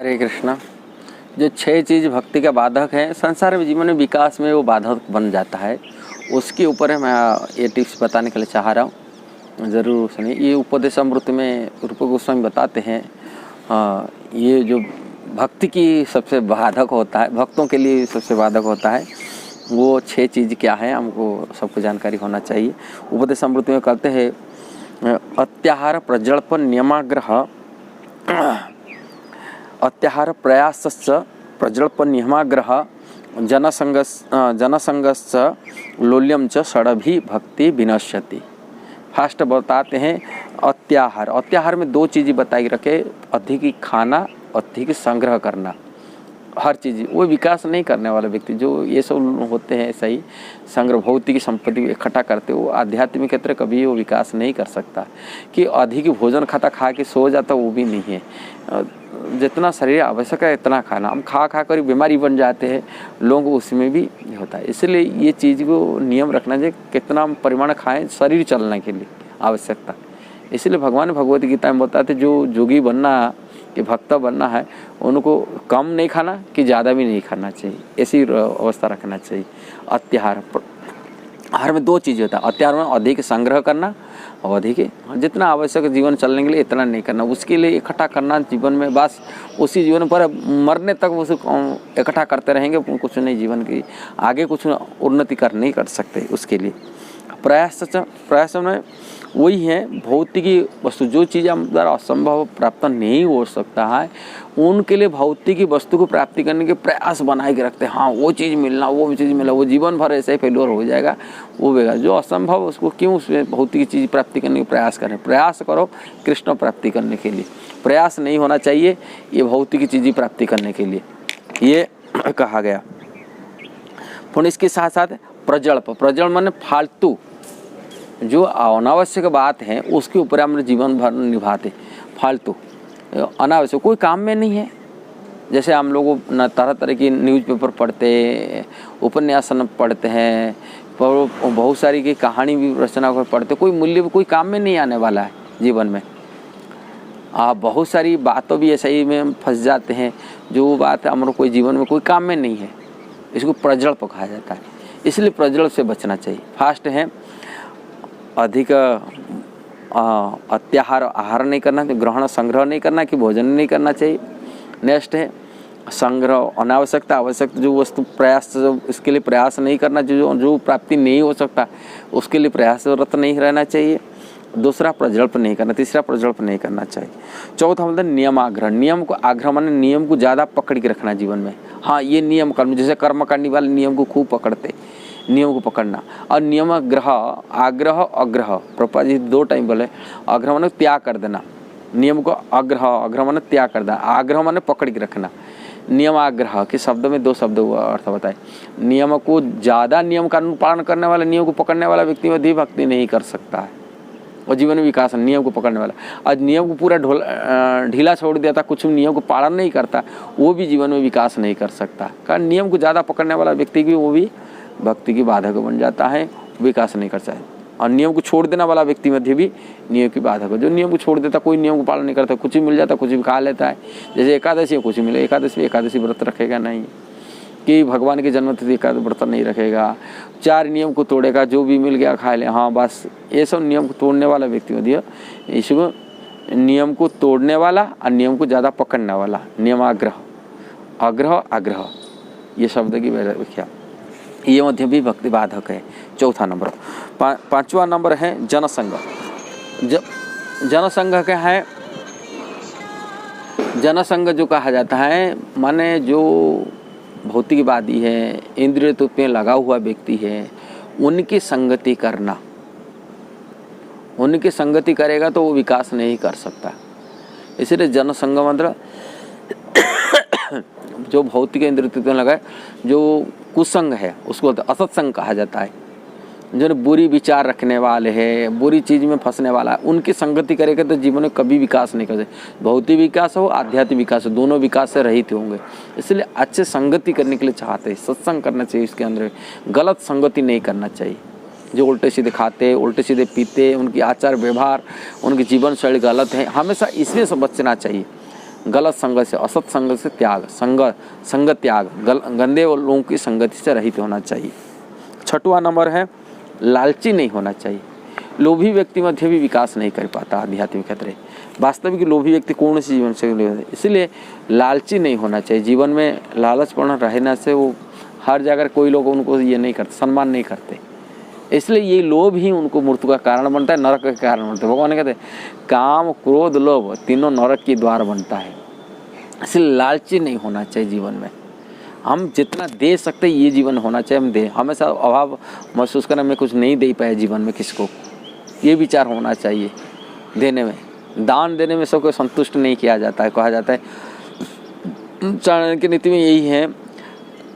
हरे कृष्णा। जो 6 चीज़ भक्ति का बाधक है, संसार में जीवन में विकास में वो बाधक बन जाता है, उसके ऊपर मैं ये टिप्स बताने के लिए चाह रहा हूँ। ज़रूर सुनिए। ये उपदेशामृत में रूप गोस्वामी बताते हैं। ये जो भक्ति की सबसे बाधक होता है, भक्तों के लिए सबसे बाधक होता है, वो 6 चीज़ क्या है, हमको सबको जानकारी होना चाहिए। उपदेशामृत में कहते हैं अत्याहार प्रजल्प नियमाग्रह अत्याहार प्रयासश्च प्रजल्प नियमाग्रह जनसंगश्च लोल्यम च षडभि भक्ति विनश्यति। फास्ट बताते हैं अत्याहार में 2 चीज़ें बताई रखे, अधिक खाना, अधिक संग्रह करना। हर चीज़ वो विकास नहीं करने वाला व्यक्ति जो ये सब होते हैं, सही संग्रह भौतिक संपत्ति इकट्ठा करते, वो आध्यात्मिक क्षेत्र कभी वो विकास नहीं कर सकता। कि अधिक भोजन खा के सो जाता, वो भी नहीं है। जितना शरीर आवश्यक है इतना खाना, हम खा कर बीमारी बन जाते हैं लोग, उसमें भी होता है। इसलिए ये चीज़ को नियम रखना चाहिए, कितना परिमाण खाएं शरीर चलने के लिए आवश्यकता। इसलिए भगवान भगवत गीता में बताते जो योगी बनना कि भक्त बनना है, उनको कम नहीं खाना कि ज़्यादा भी नहीं खाना चाहिए, ऐसी अवस्था रखना चाहिए। आहार में 2 चीज़ होता है। अत्याहार में अधिक संग्रह करना और अधिक जितना आवश्यक जीवन चलने के लिए इतना नहीं करना, उसके लिए इकट्ठा करना जीवन में, बस उसी जीवन पर मरने तक उसको इकट्ठा करते रहेंगे, कुछ नहीं जीवन की आगे कुछ उन्नति नहीं कर सकते। उसके लिए प्रयास में वही है, भौतिक वस्तु जो चीज़ हम द्वारा असंभव प्राप्त नहीं हो सकता है, उनके लिए भौतिक वस्तु को प्राप्ति करने के प्रयास बनाए के रखते हैं। हाँ वो चीज़ मिलना, वो जीवन भर ऐसे ही फेल्योर हो जाएगा, वो बेगा जो असंभव उसको क्यों उसमें भौतिक चीज़ प्राप्ति करने का प्रयास करें। प्रयास करो कृष्ण प्राप्ति करने के लिए, प्रयास नहीं होना चाहिए ये भौतिक चीज़ प्राप्ति करने के लिए, ये कहा गया। फिर इसके साथ साथ प्रजल्प माने फालतू जो अनावश्यक बात है उसके ऊपर हम जीवन भर निभाते, फालतू अनावश्यक कोई काम में नहीं है। जैसे हम लोग न तरह तरह की न्यूज़पेपर पढ़ते, उपन्यास पढ़ते हैं, बहुत सारी की कहानी भी रचना कर पढ़ते, कोई मूल्य कोई काम में नहीं आने वाला है जीवन में। बहुत सारी बातों भी ऐसे ही में हम फंस जाते हैं, जो बात हमारे कोई जीवन में कोई काम में नहीं है, इसको प्रजल्प कहा जाता है। इसलिए प्रजल्प से बचना चाहिए। फास्ट है अधिक अत्याहार आहार नहीं करना, ग्रहण संग्रह नहीं करना कि भोजन नहीं करना चाहिए। नेक्स्ट है संग्रह अनावश्यकता आवश्यक जो वस्तु प्रयास, इसके लिए प्रयास नहीं करना, जो प्राप्ति नहीं हो सकता उसके लिए प्रयासरत नहीं रहना चाहिए। दूसरा प्रजल्प नहीं करना, तीसरा प्रजल्प नहीं करना चाहिए। चौथा मतलब नियमाग्रह, नियम को आग्रह माने नियम को ज़्यादा पकड़ के रखना जीवन में। हाँ ये नियम कर्म, जैसे कर्म करने वाले नियम को खूब पकड़ते, नियम को पकड़ना। और नियमाग्रह आग्रह अग्रह, प्रभुपाद जी 2 टाइम बोले। आग्रह माने त्याग कर देना, नियम को आग्रह माने त्याग कर देना, आग्रह माने पकड़ के रखना। नियमाग्रह के शब्द में 2 शब्द अर्थ बताए। नियम को ज़्यादा नियम कानून पालन करने वाला, नियम को पकड़ने वाला व्यक्ति में भक्ति नहीं कर सकता है और जीवन में विकास है। नियम को पकड़ने वाला आज नियम को पूरा ढीला छोड़ देता, कुछ नियम को पालन नहीं करता, वो भी जीवन में विकास नहीं कर सकता। कारण नियम को ज़्यादा पकड़ने वाला व्यक्ति भी वो भी भक्ति की बाधक बन जाता है, विकास नहीं कर सकता। और नियम को छोड़ देने वाला व्यक्ति मध्य भी नियम की बाधक है। जो नियम को छोड़ देता, कोई नियम को पालन नहीं करता, कुछ भी मिल जाता कुछ भी खा लेता है। जैसे एकादशी कुछ मिले, एकादशी व्रत रखेगा नहीं, कि भगवान के जन्मतिथि का व्रत नहीं रखेगा, 4 नियम को तोड़ेगा, जो भी मिल गया खा ले, हाँ बस ये सब नियम को तोड़ने वाला व्यक्ति मध्य, इसको नियम को तोड़ने वाला और नियम को ज़्यादा पकड़ने वाला, नियमाग्रह आग्रह ये शब्द की व्याख्या, ये मध्य भी भक्ति बाधक है। चौथा नंबर। 5वां नंबर है जनसंग। जनसंग क्या है? जनसंग जो कहा जाता है माने जो भौतिकवादी है, इंद्रिय तत्व में लगा हुआ व्यक्ति है, उनकी संगति करना। उनकी संगति करेगा तो वो विकास नहीं कर सकता। इसलिए जनसंग मतलब जो भौतिक इंद्रिय तत्व में लगा है, जो कुसंग है उसको असत्संग कहा जाता है। जो बुरी विचार रखने वाले हैं, बुरी चीज़ में फंसने वाला है, उनकी संगति करेगा तो जीवन में कभी विकास नहीं कर सकते। भौतिक विकास हो आध्यात्मिक विकास हो, दोनों विकास से रहित होंगे। इसलिए अच्छे संगति करने के लिए चाहते हैं, सत्संग करना चाहिए। इसके अंदर गलत संगति नहीं करना चाहिए। जो उल्टे सीधे खाते, उल्टे सीधे पीते, उनकी आचार व्यवहार, उनकी जीवन शैली गलत है, हमेशा इसमें से बचना चाहिए। गलत संगत से, असत संगत से त्याग, संग त्याग, गंदे लोगों की संगति से रहित होना चाहिए। 6वां नंबर है लालची नहीं होना चाहिए। लोभी व्यक्ति मध्य भी विकास नहीं कर पाता आध्यात्मिक क्षेत्र। वास्तविक लोभी व्यक्ति पूर्ण से जीवन से, इसलिए लालची नहीं होना चाहिए। जीवन में लालचपन रहने से वो हर जगह कोई लोग उनको ये नहीं करते, सम्मान नहीं करते, इसलिए ये लोभ ही उनको मृत्यु का कारण बनता है, नरक का कारण बनता है। भगवान कहते हैं काम क्रोध लोभ तीनों नरक की द्वार बनता है। इसलिए लालची नहीं होना चाहिए जीवन में। हम जितना दे सकते ये जीवन होना चाहिए, हम दे। हमेशा अभाव महसूस करना, मैं कुछ नहीं दे पाया जीवन में किसको, ये विचार होना चाहिए। देने में, दान देने में सबको संतुष्ट नहीं किया जाता है। कहा जाता है चाणक्य की नीति में यही है,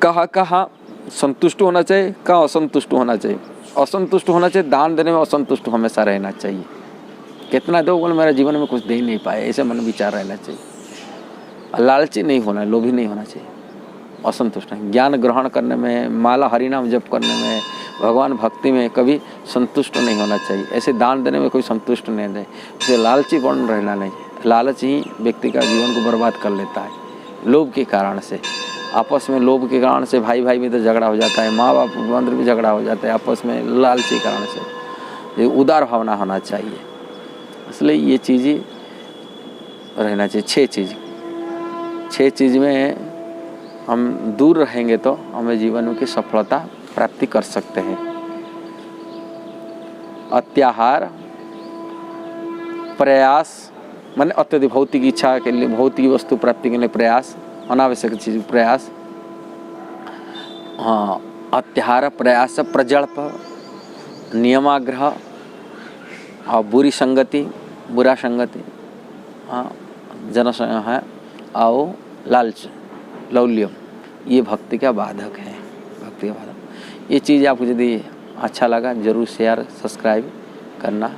कहाँ संतुष्ट होना चाहिए, कहाँ असंतुष्ट होना चाहिए। असंतुष्ट होना चाहिए, दान देने में असंतुष्ट हमेशा रहना चाहिए। कितना दो बोले मेरा जीवन में कुछ दे ही नहीं पाए, ऐसे मन विचार रहना चाहिए। लालची नहीं होना, लोभी नहीं होना चाहिए, असंतुष्ट नहीं। ज्ञान ग्रहण करने में, माला हरिनाम जप करने में, भगवान भक्ति में कभी संतुष्ट नहीं होना चाहिए। ऐसे दान देने में कोई संतुष्ट नहीं रहे, इसे लालचीपन रहना नहीं। लालच ही व्यक्ति का जीवन को बर्बाद कर लेता है। लोभ के कारण से, आपस में लोभ के कारण से भाई भाई में तो झगड़ा हो जाता है, माँ बाप अंदर भी झगड़ा हो जाता है आपस में, लालची कारण से। ये उदार भावना होना चाहिए, इसलिए ये चीज़ें रहना चाहिए। 6 चीज़ में हम दूर रहेंगे तो हमें जीवन की सफलता प्राप्ति कर सकते हैं। अत्याहार, प्रयास माने अत्यधिक भौतिक इच्छा के लिए, भौतिक वस्तु प्राप्ति के लिए प्रयास, अनावश्यक चीज प्रयास। हाँ, अत्याहार, प्रयास, प्रजल्प, नियमाग्रह और बुरी संगति, बुरा संगति, हाँ जनसंग है, और लालच, लौल्यम, ये भक्ति का बाधक है। भक्ति का बाधक ये चीज़ आपको यदि अच्छा लगा जरूर शेयर सब्सक्राइब करना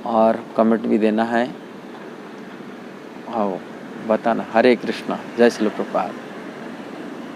और कमेंट भी देना है और बताना। हरे कृष्णा, जय श्री प्रभुपाद।